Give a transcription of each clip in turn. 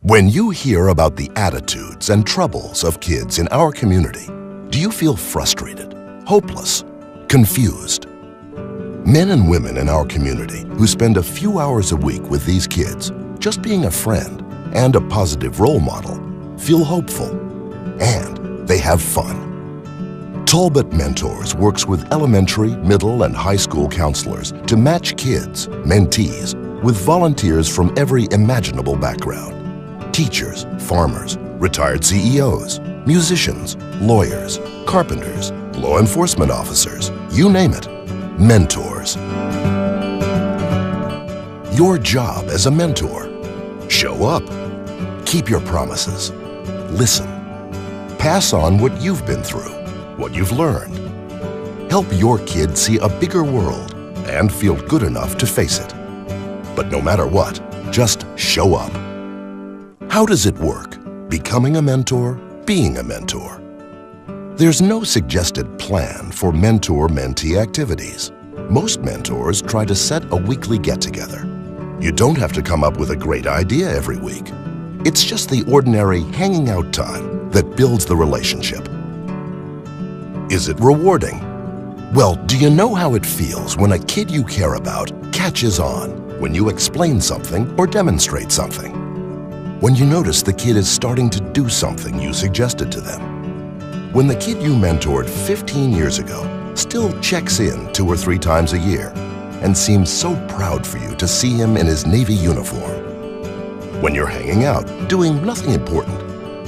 When you hear about the attitudes and troubles of kids in our community, do you feel frustrated, hopeless, confused? Men and women in our community who spend a few hours a week with these kids, just being a friend and a positive role model, feel hopeful, and they have fun. Talbot Mentors works with elementary, middle, and high school counselors to match kids, mentees, with volunteers from every imaginable background. Teachers, farmers, retired CEOs, musicians, lawyers, carpenters, law enforcement officers, you name it, mentors. Your job as a mentor: show up, keep your promises, listen, pass on what you've been through, what you've learned. Help your kid see a bigger world and feel good enough to face it. But no matter what, just show up. How does it work? Becoming a mentor, being a mentor. There's no suggested plan for mentor-mentee activities. Most mentors try to set a weekly get-together. You don't have to come up with a great idea every week. It's just the ordinary hanging out time that builds the relationship. Is it rewarding? Well, do you know how it feels when a kid you care about catches on when you explain something or demonstrate something? When you notice the kid is starting to do something you suggested to them? When the kid you mentored 15 years ago still checks in 2 or 3 times a year and seems so proud for you to see him in his Navy uniform? When you're hanging out, doing nothing important,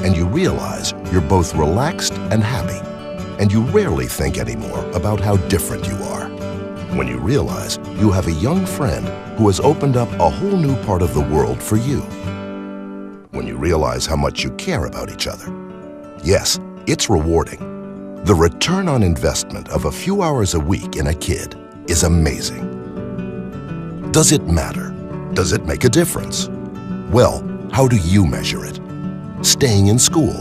and you realize you're both relaxed and happy, and you rarely think anymore about how different you are. When you realize you have a young friend who has opened up a whole new part of the world for you. When you realize how much you care about each other. Yes, it's rewarding. The return on investment of a few hours a week in a kid is amazing. Does it matter? Does it make a difference? Well, how do you measure it? Staying in school,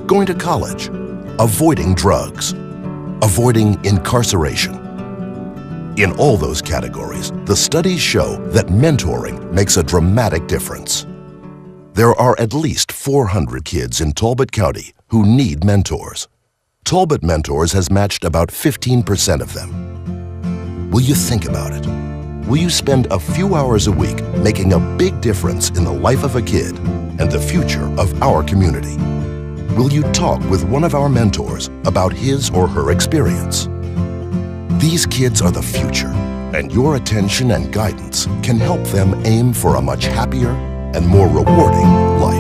going to college, avoiding drugs, avoiding incarceration. In all those categories, the studies show that mentoring makes a dramatic difference. There are at least 400 kids in Talbot County who need mentors. Talbot Mentors has matched about 15% of them. Will you think about it? Will you spend a few hours a week making a big difference in the life of a kid and the future of our community? Will you talk with one of our mentors about his or her experience? These kids are the future, and your attention and guidance can help them aim for a much happier and more rewarding life.